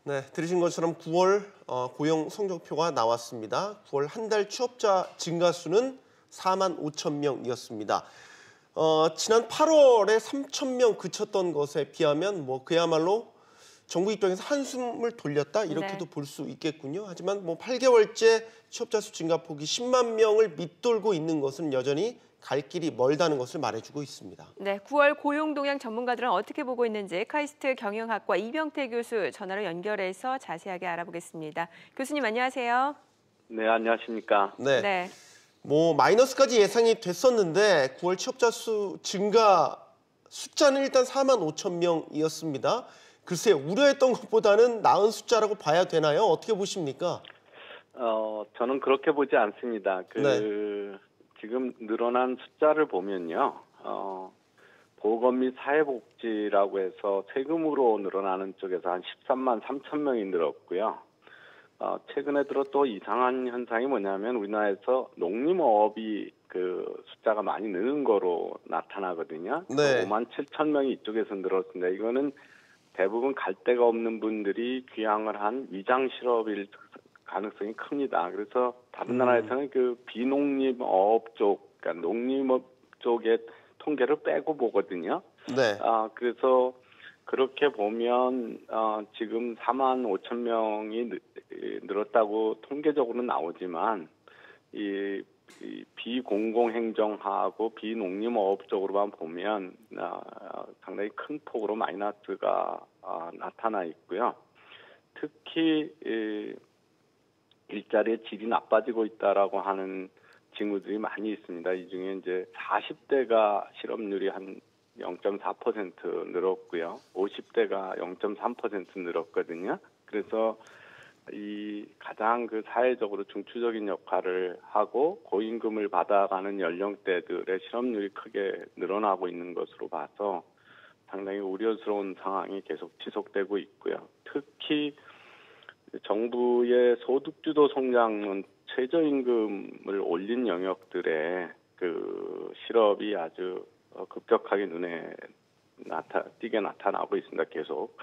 네, 들으신 것처럼 9월 고용 성적표가 나왔습니다. 9월 한 달 취업자 증가 수는 4만 5천 명이었습니다. 지난 8월에 3천 명 그쳤던 것에 비하면 그야말로 정부 입장에서 한숨을 돌렸다 이렇게도 네. 볼 수 있겠군요. 하지만 8개월째 취업자 수 증가폭이 10만 명을 밑돌고 있는 것은 여전히 갈 길이 멀다는 것을 말해주고 있습니다. 네, 9월 고용 동향 전문가들은 어떻게 보고 있는지 카이스트 경영학과 이병태 교수 전화로 연결해서 자세하게 알아보겠습니다. 교수님 안녕하세요. 네, 안녕하십니까. 네, 네. 마이너스까지 예상이 됐었는데 9월 취업자 수 증가 숫자는 일단 4만 5천 명이었습니다. 글쎄요, 우려했던 것보다는 나은 숫자라고 봐야 되나요? 어떻게 보십니까? 저는 그렇게 보지 않습니다. 지금 늘어난 숫자를 보면요. 보건 및 사회복지라고 해서 세금으로 늘어나는 쪽에서 한 13만 3천 명이 늘었고요. 최근에 들어 또 이상한 현상이 뭐냐면 우리나라에서 농림어업이 그 숫자가 많이 느는 거로 나타나거든요. 네. 5만 7천 명이 이쪽에서 늘었습니다. 이거는 대부분 갈 데가 없는 분들이 귀향을 한 위장 실업일 가능성이 큽니다. 그래서 다른 나라에서는 그 비농림업 쪽, 그러니까 농림업 쪽의 통계를 빼고 보거든요. 네. 그래서 그렇게 보면 지금 4만 5천 명이 늘었다고 통계적으로 나오지만 이 비공공행정하고 비농림업 쪽으로만 보면 상당히 큰 폭으로 마이너스가 나타나 있고요. 특히 일자리의 질이 나빠지고 있다라고 하는 징후들이 많이 있습니다. 이 중에 이제 40대가 실업률이 한 0.4% 늘었고요. 50대가 0.3% 늘었거든요. 그래서 이 가장 그 사회적으로 중추적인 역할을 하고 고임금을 받아가는 연령대들의 실업률이 크게 늘어나고 있는 것으로 봐서 상당히 우려스러운 상황이 계속 지속되고 있고요. 특히 정부의 소득주도 성장은 최저임금을 올린 영역들의 그 실업이 아주 급격하게 눈에 띄게 나타나고 있습니다. 계속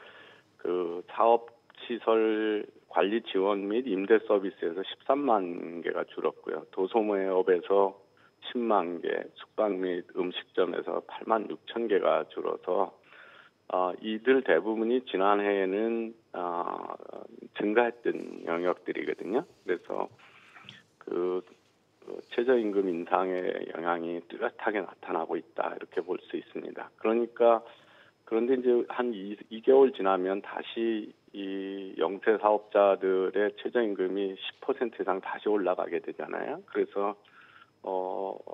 그 사업시설 관리 지원 및 임대 서비스에서 13만 개가 줄었고요. 도소매업에서 10만 개, 숙박 및 음식점에서 8만 6천 개가 줄어서 이들 대부분이 지난해에는 증가했던 영역들이거든요. 그래서 그 최저임금 인상의 영향이 뚜렷하게 나타나고 있다 이렇게 볼 수 있습니다. 그런데 이제 한 2개월 지나면 다시 이 영세 사업자들의 최저임금이 10% 이상 다시 올라가게 되잖아요. 그래서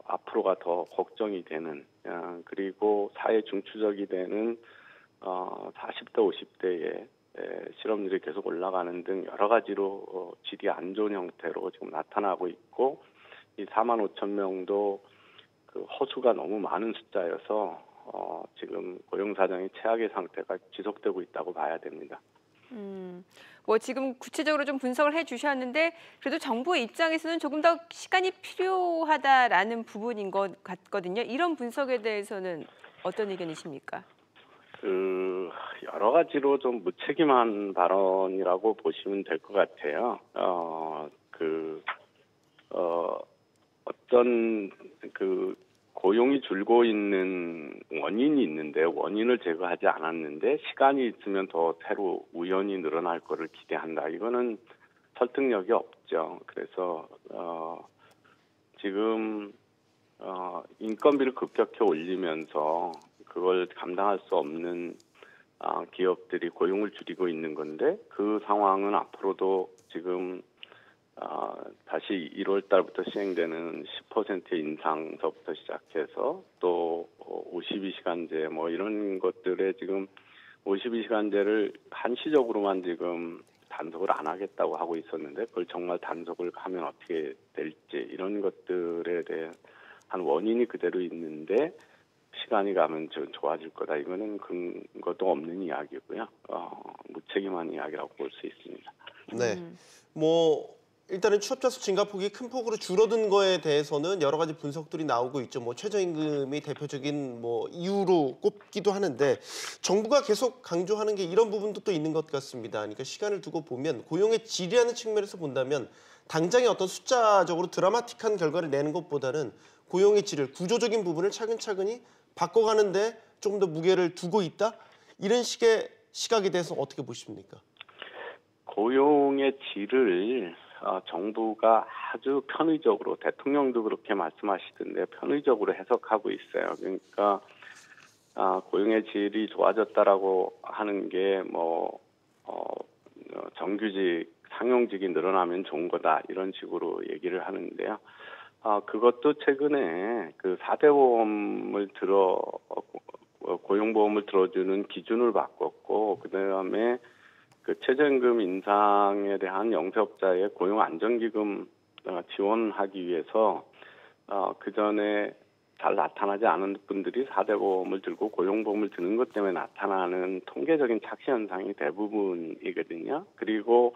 앞으로가 더 걱정이 되는 그리고 사회 중추적이 되는 40대 50대의 실업률이 계속 올라가는 등 여러 가지로 질이 안 좋은 형태로 지금 나타나고 있고 이 4만 5천 명도 그 허수가 너무 많은 숫자여서 지금 고용 사정이 최악의 상태가 지속되고 있다고 봐야 됩니다. 지금 구체적으로 좀 분석을 해주셨는데 그래도 정부의 입장에서는 조금 더 시간이 필요하다라는 부분인 것 같거든요. 이런 분석에 대해서는 어떤 의견이십니까? 여러 가지로 좀 무책임한 발언이라고 보시면 될 것 같아요. 어떤 고용이 줄고 있는 원인이 있는데 원인을 제거하지 않았는데 시간이 있으면 더 새로 우연히 늘어날 거를 기대한다. 이거는 설득력이 없죠. 그래서 지금 인건비를 급격히 올리면서 그걸 감당할 수 없는 기업들이 고용을 줄이고 있는 건데 그 상황은 앞으로도 지금 다시 1월 달부터 시행되는 10% 인상서부터 시작해서 또 52시간제 이런 것들에 지금 52시간제를 한시적으로만 지금 단속을 안 하겠다고 하고 있었는데 그걸 정말 단속을 하면 어떻게 될지 이런 것들에 대한 원인이 그대로 있는데 시간이 가면 좀 좋아질 거다. 이거는 근거도 없는 이야기고요. 무책임한 이야기라고 볼 수 있습니다. 네, 일단은 취업자 수 증가폭이 큰 폭으로 줄어든 거에 대해서는 여러 가지 분석들이 나오고 있죠. 뭐 최저임금이 대표적인 뭐 이유로 꼽기도 하는데 정부가 계속 강조하는 게 이런 부분도 또 있는 것 같습니다. 그러니까 시간을 두고 보면 고용의 질이라는 측면에서 본다면 당장의 어떤 숫자적으로 드라마틱한 결과를 내는 것보다는 고용의 질을 구조적인 부분을 차근차근히 바꿔가는데 조금 더 무게를 두고 있다? 이런 식의 시각에 대해서 어떻게 보십니까? 고용의 질을 정부가 아주 편의적으로, 대통령도 그렇게 말씀하시던데 편의적으로 해석하고 있어요. 그러니까 고용의 질이 좋아졌다라고 하는 게 정규직, 상용직이 늘어나면 좋은 거다 이런 식으로 얘기를 하는데요. 그것도 최근에 그 4대 보험을 고용보험을 들어주는 기준을 바꿨고, 그다음에 그 최저임금 인상에 대한 영세업자의 고용안정기금 지원하기 위해서 그 전에 잘 나타나지 않은 분들이 4대 보험을 들고 고용보험을 드는 것 때문에 나타나는 통계적인 착시 현상이 대부분이거든요. 그리고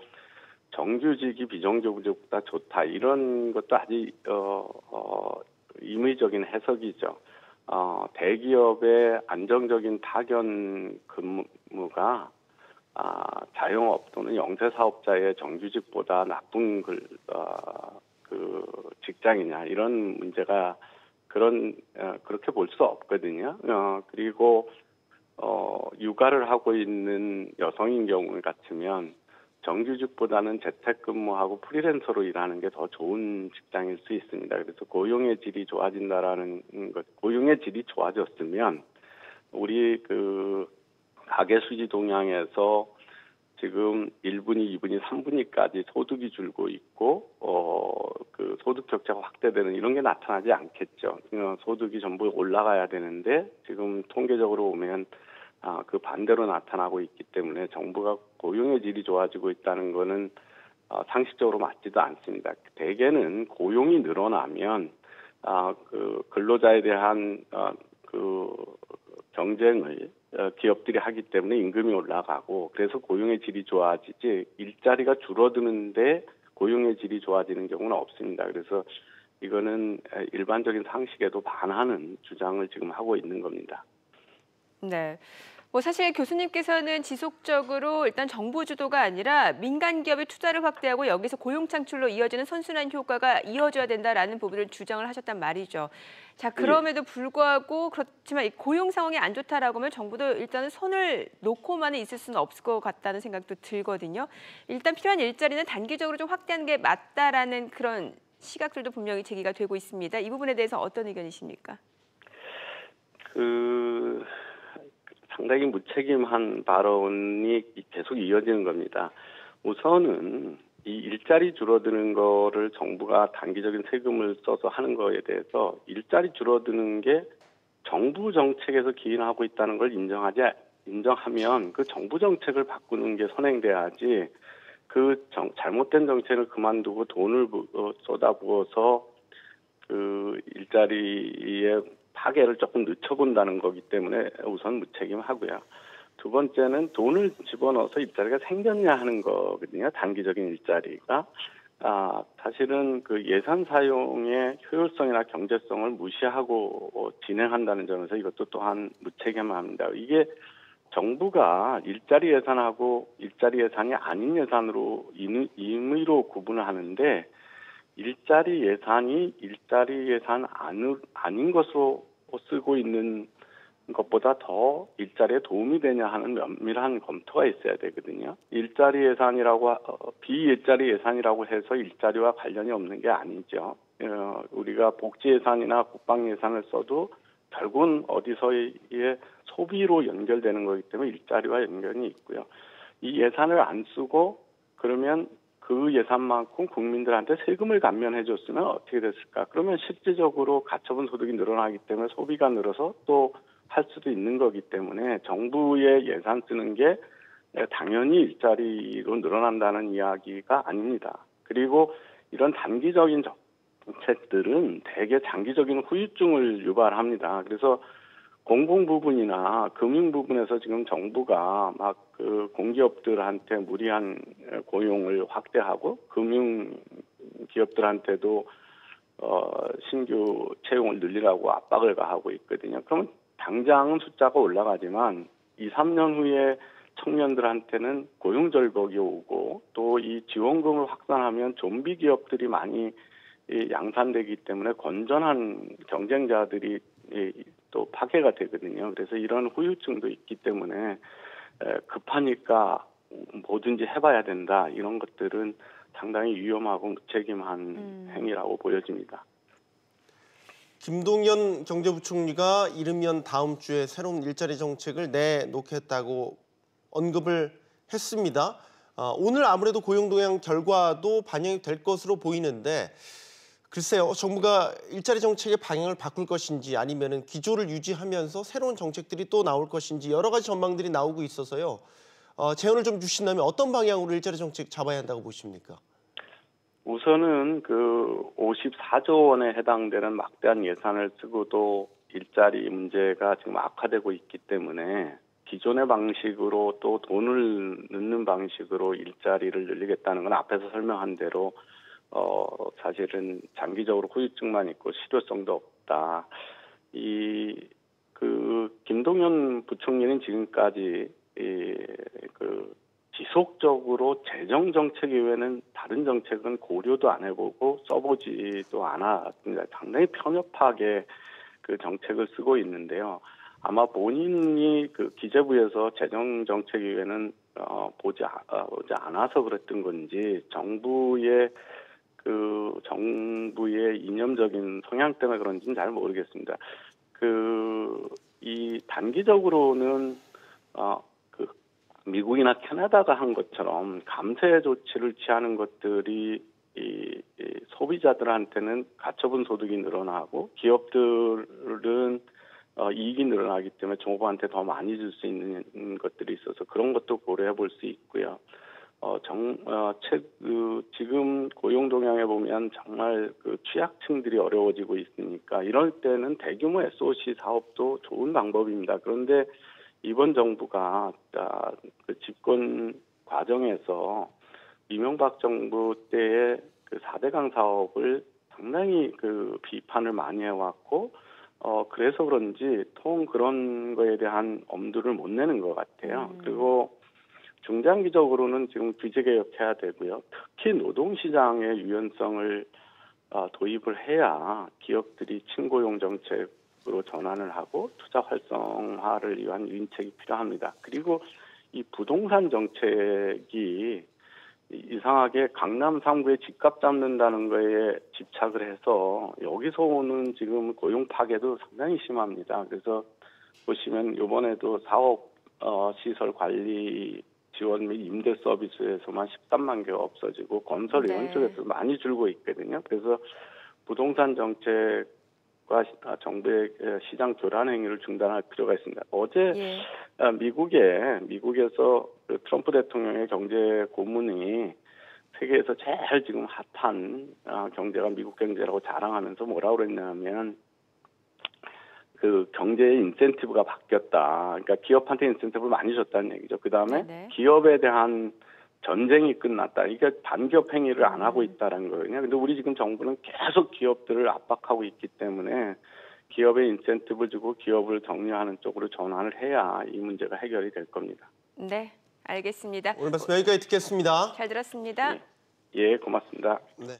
정규직이 비정규직보다 좋다 이런 것도 아주 임의적인 해석이죠. 대기업의 안정적인 파견 근무가 자영업 또는 영세사업자의 정규직보다 나쁜 그 직장이냐 이런 문제가 그렇게 볼 수 없거든요. 그리고 육아를 하고 있는 여성인 경우 같으면 정규직보다는 재택근무하고 프리랜서로 일하는 게 더 좋은 직장일 수 있습니다. 그래서 고용의 질이 좋아진다라는 것, 고용의 질이 좋아졌으면 우리 그 가계 수지 동향에서 지금 1분위, 2분위, 3분위까지 소득이 줄고 있고 그 소득 격차가 확대되는 이런 게 나타나지 않겠죠. 소득이 전부 올라가야 되는데 지금 통계적으로 보면 그 반대로 나타나고 있기 때문에 정부가 고용의 질이 좋아지고 있다는 거는 상식적으로 맞지도 않습니다. 대개는 고용이 늘어나면 그 근로자에 대한 그 경쟁을 기업들이 하기 때문에 임금이 올라가고 그래서 고용의 질이 좋아지지 일자리가 줄어드는데 고용의 질이 좋아지는 경우는 없습니다. 그래서 이거는 일반적인 상식에도 반하는 주장을 지금 하고 있는 겁니다. 네. 뭐 사실 교수님께서는 지속적으로 일단 정부 주도가 아니라 민간 기업의 투자를 확대하고 여기서 고용 창출로 이어지는 선순환 효과가 이어져야 된다라는 부분을 주장을 하셨단 말이죠. 자, 그럼에도 불구하고 그렇지만 이 고용 상황이 안 좋다라고 하면 정부도 일단은 손을 놓고만은 있을 수는 없을 것 같다는 생각도 들거든요. 일단 필요한 일자리는 단기적으로 좀 확대하는 게 맞다라는 그런 시각들도 분명히 제기가 되고 있습니다. 이 부분에 대해서 어떤 의견이십니까? 상당히 무책임한 발언이 계속 이어지는 겁니다. 우선은 이 일자리 줄어드는 거를 정부가 단기적인 세금을 써서 하는 거에 대해서 일자리 줄어드는 게 정부 정책에서 기인하고 있다는 걸 인정하면 그 정부 정책을 바꾸는 게 선행돼야지 그 잘못된 정책을 그만두고 돈을 쏟아부어서 그 일자리의 파괴를 조금 늦춰본다는 거기 때문에 우선 무책임하고요. 두 번째는 돈을 집어넣어서 일자리가 생겼냐 하는 거거든요. 단기적인 일자리가. 사실은 그 예산 사용의 효율성이나 경제성을 무시하고 진행한다는 점에서 이것도 또한 무책임합니다. 이게 정부가 일자리 예산하고 일자리 예산이 아닌 예산으로 임의로 구분을 하는데 일자리 예산이 일자리 예산 아닌 것으로 쓰고 있는 것보다 더 일자리에 도움이 되냐 하는 면밀한 검토가 있어야 되거든요. 일자리 예산이라고 비일자리 예산이라고 해서 일자리와 관련이 없는 게 아니죠. 우리가 복지 예산이나 국방 예산을 써도 결국은 어디서의 소비로 연결되는 거기 때문에 일자리와 연결이 있고요. 이 예산을 안 쓰고 그러면 그 예산만큼 국민들한테 세금을 감면해 줬으면 어떻게 됐을까? 그러면 실질적으로 가처분 소득이 늘어나기 때문에 소비가 늘어서 또 할 수도 있는 거기 때문에 정부의 예산 쓰는 게 당연히 일자리로 늘어난다는 이야기가 아닙니다. 그리고 이런 단기적인 정책들은 대개 장기적인 후유증을 유발합니다. 그래서 공공 부분이나 금융 부분에서 지금 정부가 막 그 공기업들한테 무리한 고용을 확대하고 금융 기업들한테도 신규 채용을 늘리라고 압박을 가하고 있거든요. 그러면 당장은 숫자가 올라가지만 2, 3년 후에 청년들한테는 고용 절벽이 오고 또 이 지원금을 확산하면 좀비 기업들이 많이 양산되기 때문에 건전한 경쟁자들이 또 파괴가 되거든요. 그래서 이런 후유증도 있기 때문에 급하니까 뭐든지 해봐야 된다. 이런 것들은 상당히 위험하고 무책임한 행위라고 보여집니다. 김동연 경제부총리가 이르면 다음 주에 새로운 일자리 정책을 내놓겠다고 언급을 했습니다. 오늘 아무래도 고용 동향 결과도 반영이 될 것으로 보이는데 글쎄요, 정부가 일자리 정책의 방향을 바꿀 것인지 아니면은 기조를 유지하면서 새로운 정책들이 또 나올 것인지 여러 가지 전망들이 나오고 있어서요. 제언을 좀 주신다면 어떤 방향으로 일자리 정책 잡아야 한다고 보십니까? 우선은 그 54조 원에 해당되는 막대한 예산을 쓰고도 일자리 문제가 지금 악화되고 있기 때문에 기존의 방식으로 또 돈을 넣는 방식으로 일자리를 늘리겠다는 건 앞에서 설명한 대로 사실은 장기적으로 후유증만 있고 실효성도 없다. 김동연 부총리는 지금까지 지속적으로 재정 정책 이외에는 다른 정책은 고려도 안 해보고 써보지도 않았습니다. 상당히 편협하게 그 정책을 쓰고 있는데요. 아마 본인이 그 기재부에서 재정 정책 이외에는 보지 않아서 그랬던 건지 정부의 이념적인 성향 때문에 그런지는 잘 모르겠습니다. 이 단기적으로는 미국이나 캐나다가 한 것처럼 감세 조치를 취하는 것들이 이 소비자들한테는 가처분 소득이 늘어나고 기업들은 이익이 늘어나기 때문에 정부한테 더 많이 줄 수 있는 것들이 있어서 그런 것도 고려해 볼 수 있고요. 지금 고용 동향에 보면 정말 취약층들이 어려워지고 있으니까 이럴 때는 대규모 SOC 사업도 좋은 방법입니다. 그런데 이번 정부가 집권 과정에서 이명박 정부 때의 4대강 사업을 상당히 비판을 많이 해왔고 그래서 그런지 통 그런 거에 대한 엄두를 못 내는 것 같아요. 그리고 중장기적으로는 지금 규제 개혁해야 되고요. 특히 노동시장의 유연성을 도입을 해야 기업들이 친고용 정책으로 전환을 하고 투자 활성화를 위한 유인책이 필요합니다. 그리고 이 부동산 정책이 이상하게 강남 3구에 집값 잡는다는 거에 집착을 해서 여기서 오는 지금 고용 파괴도 상당히 심합니다. 그래서 보시면 이번에도 사업 시설 관리 지원 및 임대 서비스에서만 13만 개가 없어지고 건설 이런 쪽에서 많이 줄고 있거든요. 그래서 부동산 정책과 정부의 시장 교란 행위를 중단할 필요가 있습니다. 어제 미국에서 트럼프 대통령의 경제 고문이 세계에서 제일 지금 핫한 경제가 미국 경제라고 자랑하면서 뭐라고 그랬냐면 경제의 인센티브가 바뀌었다. 그러니까 기업한테 인센티브를 많이 줬다는 얘기죠. 그 다음에 기업에 대한 전쟁이 끝났다. 그러니까 반기업 행위를 안 하고 있다는 거거든요. 근데 우리 지금 정부는 계속 기업들을 압박하고 있기 때문에 기업에 인센티브 주고 기업을 격려하는 쪽으로 전환을 해야 이 문제가 해결이 될 겁니다. 네, 알겠습니다. 오늘 말씀 여기까지 듣겠습니다. 잘 들었습니다. 예, 고맙습니다. 네.